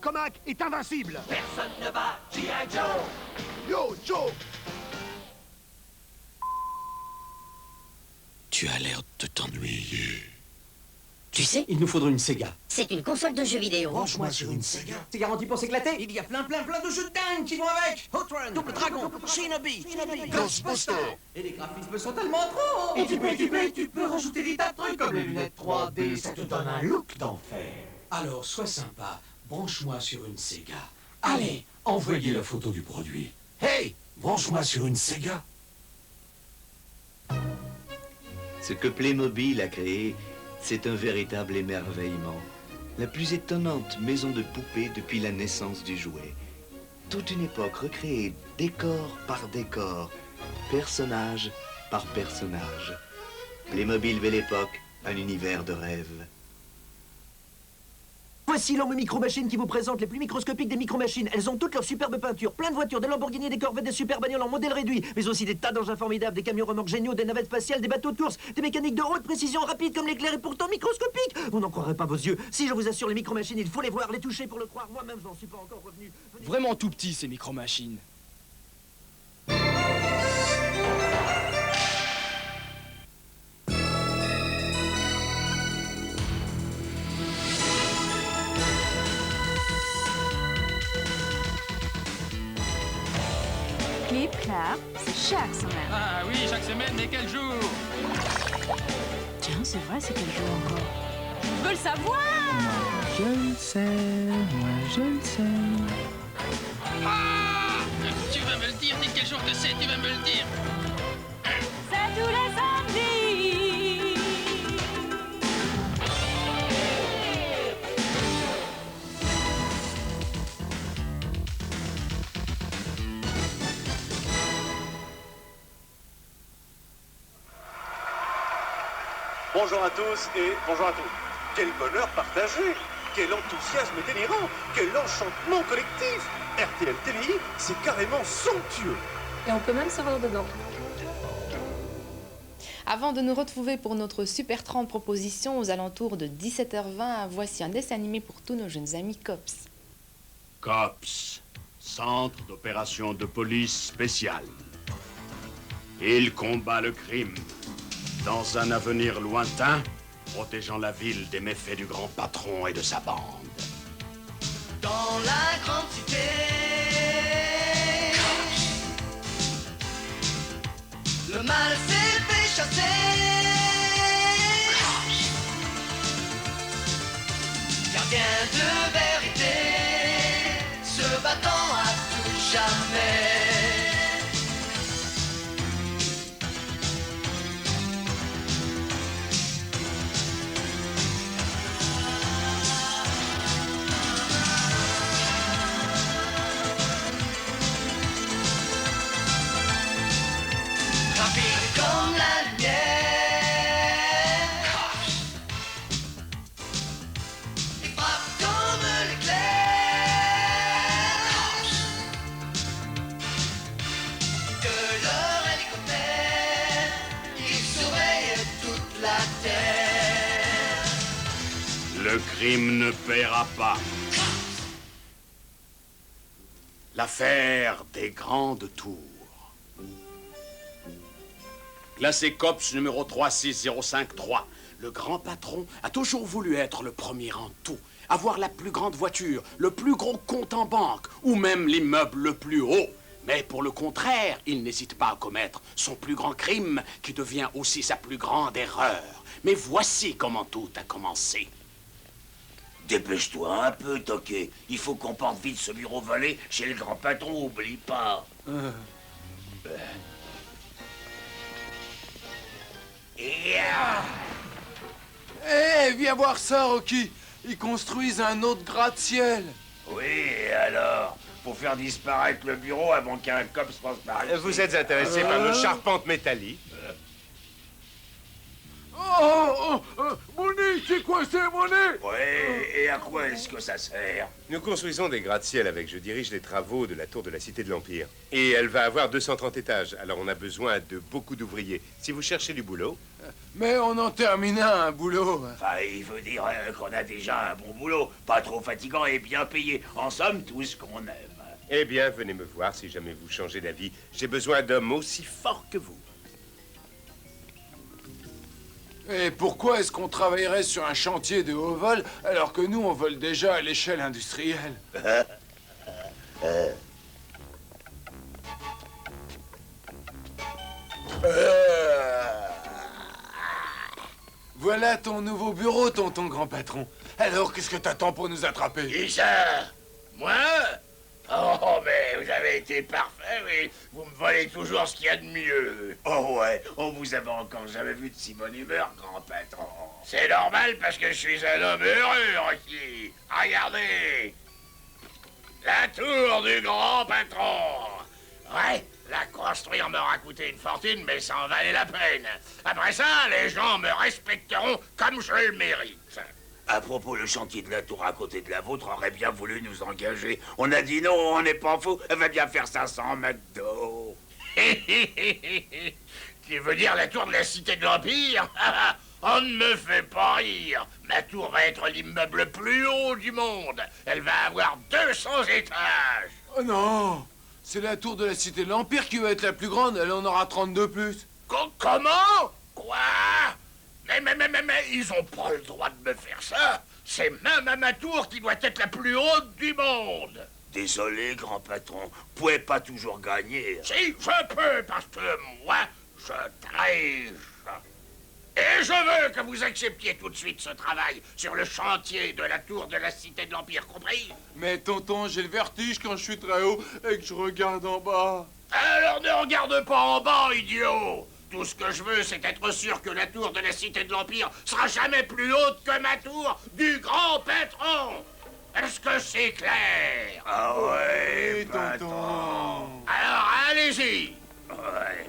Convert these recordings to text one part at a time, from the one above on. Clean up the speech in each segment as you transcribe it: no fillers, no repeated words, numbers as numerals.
comac est invincible. Personne ne bat G.I. Joe. Yo, Joe! Tu as l'air de t'ennuyer. Tu sais, Il nous faudrait une Sega. c'est une console de jeux vidéo. Branche-moi sur une Sega. C'est garanti pour s'éclater. Il y a plein de jeux de dingue qui vont avec. Hot Run, Double Dragon, Shinobi. Ghostbuster! Et les graphismes sont tellement trop. Et tu peux rajouter des tas de trucs comme les lunettes 3D, ça te donne un look d'enfer. Alors, sois sympa, branche-moi sur une Sega. Allez, envoyez la photo du produit. Hey! Branche-moi sur une Sega. Ce que Playmobil a créé, c'est un véritable émerveillement. La plus étonnante maison de poupées depuis la naissance du jouet. Toute une époque recréée, décor par décor, personnage par personnage. Playmobil Belle Époque, un univers de rêve. Voici l'homme micro-machine qui vous présente les plus microscopiques des micro-machines. Elles ont toutes leurs superbes peintures, plein de voitures, des Lamborghini, des Corvettes, des super bagnoles en modèle réduit, mais aussi des tas d'engins formidables, des camions remorques géniaux, des navettes spatiales, des bateaux de course, des mécaniques de haute précision rapides comme l'éclair et pourtant microscopiques. Vous n'en croirez pas vos yeux. Si je vous assure, les micro-machines, il faut les voir, les toucher pour le croire. Moi-même, je n'en suis pas encore revenu. Vraiment tout petit, ces micro-machines. Clip Clap, c'est chaque semaine. Ah oui, chaque semaine, mais quel jour? Tiens, c'est vrai, c'est quel jour encore? Je veux le savoir! Je le sais, moi je le sais. Ah! Tu vas me le dire, dis quel jour que c'est, tu vas me le dire. C'est tous les samedis! Bonjour à tous et bonjour à tous. Quel bonheur partagé, quel enthousiasme délirant, quel enchantement collectif. RTL TVI, c'est carrément somptueux. Et on peut même se voir dedans. Avant de nous retrouver pour notre Super 30 proposition aux alentours de 17h20, voici un dessin animé pour tous nos jeunes amis COPS. COPS, Centre d'opération de police spéciale. Il combat le crime dans un avenir lointain, protégeant la ville des méfaits du grand patron et de sa bande. Dans la grande cité, le mal s'est fait chasser. Gardien de vérité, se battant à tout jamais. Comme la lumière, il frappe comme l'éclair. De leur hélicoptère, il surveille toute la terre. Le crime ne paiera pas. L'affaire des grandes tours. Classé COPS numéro 36053. Le grand patron a toujours voulu être le premier en tout. Avoir la plus grande voiture, le plus gros compte en banque, ou même l'immeuble le plus haut. Mais pour le contraire, il n'hésite pas à commettre son plus grand crime, qui devient aussi sa plus grande erreur. Mais voici comment tout a commencé. Dépêche-toi un peu, Toqué. Il faut qu'on porte vite ce bureau volé chez le grand patron, oublie pas. Hé, viens voir ça, Rocky. Ils construisent un autre gratte-ciel. Oui, et alors? Pour faire disparaître le bureau avant qu'un cop se passe par ici. Vous êtes intéressé par nos charpentes métalliques? Bonnie, c'est quoi c'est mon nez! Ouais, et à quoi est-ce que ça sert? Nous construisons des gratte-ciel avec. Je dirige les travaux de la tour de la Cité de l'Empire. Et elle va avoir 230 étages. Alors on a besoin de beaucoup d'ouvriers. Si vous cherchez du boulot... Mais on en termine un boulot. Enfin, il veut dire qu'on a déjà un bon boulot, pas trop fatigant et bien payé. En somme, tout ce qu'on aime. Eh bien, venez me voir si jamais vous changez d'avis. J'ai besoin d'hommes aussi forts que vous. Et pourquoi est-ce qu'on travaillerait sur un chantier de haut vol alors que nous, on vole déjà à l'échelle industrielle? Voilà ton nouveau bureau, tonton grand patron. Alors, qu'est-ce que t'attends pour nous attraper? Qui ça? Moi? Oh, mais vous avez été parfait, oui. Vous me volez toujours ce qu'il y a de mieux. Oh ouais, on vous avait encore jamais vu de si bonne humeur, grand patron. C'est normal parce que je suis un homme heureux aussi. Regardez. La tour du grand patron. Ouais, la construire m'aura coûté une fortune, mais ça en valait la peine. Après ça, les gens me respecteront comme je le mérite. À propos, le chantier de la tour à côté de la vôtre aurait bien voulu nous engager. On a dit non, on n'est pas fou. Elle va bien faire 500 mètres d'eau. Tu veux dire la tour de la Cité de l'Empire? On ne me fait pas rire. Ma tour va être l'immeuble le plus haut du monde. Elle va avoir 200 étages. Oh non! C'est la tour de la Cité de l'Empire qui va être la plus grande. Elle en aura 32 plus. Comment? Quoi? Mais, ils ont pas le droit de me faire ça. C'est même à ma tour qui doit être la plus haute du monde. Désolé, grand patron. Vous pouvez pas toujours gagner. Si, je peux, parce que moi, je triche. Et je veux que vous acceptiez tout de suite ce travail sur le chantier de la tour de la Cité de l'Empire, compris? Mais tonton, j'ai le vertige quand je suis très haut et que je regarde en bas. Alors ne regarde pas en bas, idiot. Tout ce que je veux, c'est être sûr que la tour de la Cité de l'Empire sera jamais plus haute que ma tour du grand patron. Est-ce que c'est clair? Ah ouais, tonton. Alors, allez-y. Ouais.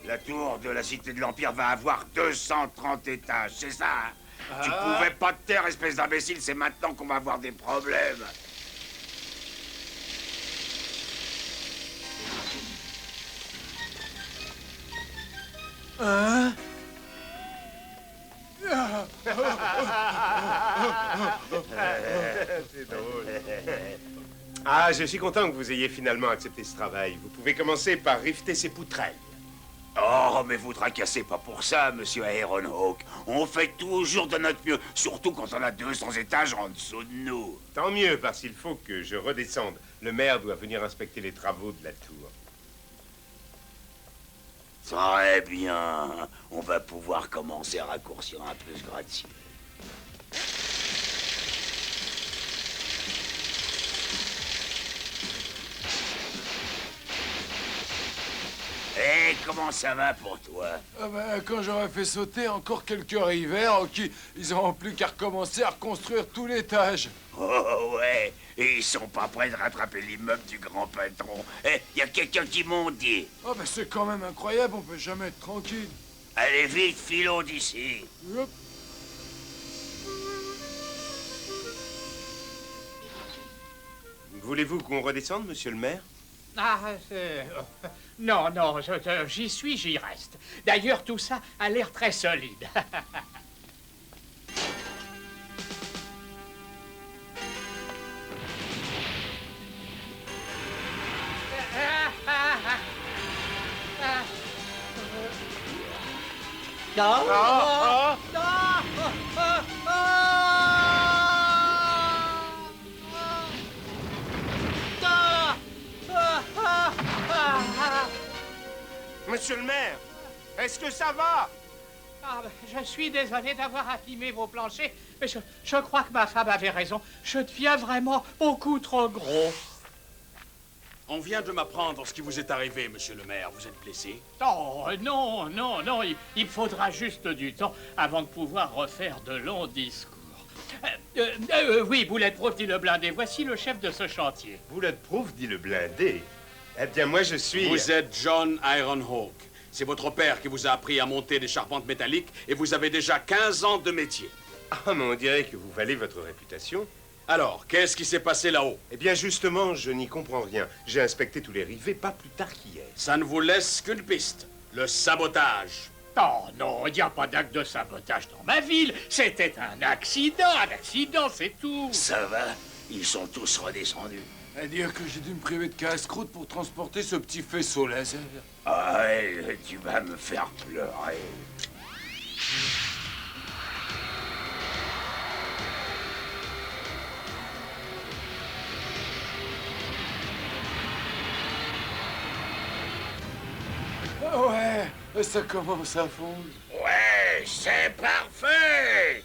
La tour de la Cité de l'Empire va avoir 230 étages, c'est ça? Hein? Tu pouvais pas te taire, espèce d'imbécile, c'est maintenant qu'on va avoir des problèmes. Hein? C'est drôle. Ah, je suis content que vous ayez finalement accepté ce travail. Vous pouvez commencer par rifter ces poutrelles. Oh, mais vous tracassez pas pour ça, monsieur Ironhawk. On fait toujours de notre mieux, surtout quand on a 200 étages en dessous de nous. Tant mieux, parce qu'il faut que je redescende. Le maire doit venir inspecter les travaux de la tour. Très bien. On va pouvoir commencer à raccourcir un peu ce gratte-ciel. Et comment ça va pour toi? Ah ben, quand j'aurais fait sauter encore quelques rivers, ok, ils n'auront plus qu'à recommencer à reconstruire tout l'étage. Oh ouais, et ils sont pas prêts de rattraper l'immeuble du grand patron. Eh, y a quelqu'un qui m'ont dit. Oh ben c'est quand même incroyable, on peut jamais être tranquille. Allez vite, filons d'ici. Hop. Voulez-vous qu'on redescende, monsieur le maire? Ah, non, j'y suis, j'y reste. D'ailleurs, tout ça a l'air très solide. Monsieur le maire, est-ce que ça va? Ah, je suis désolé d'avoir abîmé vos planchers, mais je crois que ma femme avait raison. Je deviens vraiment beaucoup trop gros. On vient de m'apprendre ce qui vous est arrivé, monsieur le maire. Vous êtes blessé? Oh, non, il faudra juste du temps avant de pouvoir refaire de longs discours. Oui, Bulletproof dit le blindé, voici le chef de ce chantier. Bulletproof dit le blindé? Eh bien, moi, je suis... Vous êtes John Ironhawk. C'est votre père qui vous a appris à monter des charpentes métalliques et vous avez déjà 15 ans de métier. Ah, mais on dirait que vous valez votre réputation. Alors, qu'est-ce qui s'est passé là-haut? Eh bien, justement, je n'y comprends rien. J'ai inspecté tous les rivets pas plus tard qu'hier. Ça ne vous laisse qu'une piste. Le sabotage. Oh non, il n'y a pas d'acte de sabotage dans ma ville. C'était un accident, c'est tout. Ça va, ils sont tous redescendus. À dire que j'ai dû me priver de casse-croûte pour transporter ce petit faisceau laser. Ah ouais, tu vas me faire pleurer. Ouais, ça commence à fondre. Ouais, c'est parfait.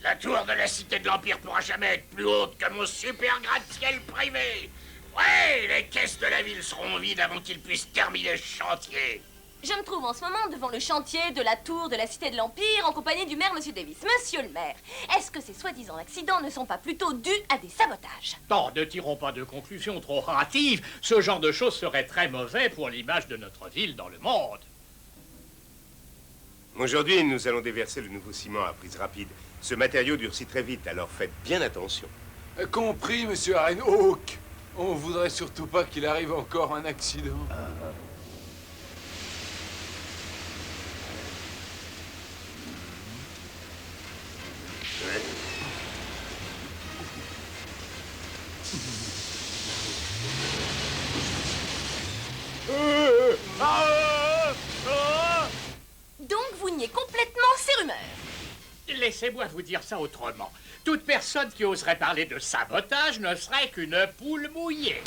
La tour de la Cité de l'Empire pourra jamais être plus haute que mon super gratte-ciel privé. Ouais, les caisses de la ville seront vides avant qu'ils puissent terminer le chantier. Je me trouve en ce moment devant le chantier de la tour de la Cité de l'Empire en compagnie du maire, Monsieur Davis. Monsieur le maire, est-ce que ces soi-disant accidents ne sont pas plutôt dus à des sabotages? Non, ne tirons pas de conclusions trop hâtives. Ce genre de choses serait très mauvais pour l'image de notre ville dans le monde. Aujourd'hui, nous allons déverser le nouveau ciment à prise rapide. Ce matériau durcit très vite, alors faites bien attention. Compris, monsieur Hawk. On voudrait surtout pas qu'il arrive encore un accident. Donc vous niez complètement ces rumeurs? Laissez-moi vous dire ça autrement. Toute personne qui oserait parler de sabotage ne serait qu'une poule mouillée.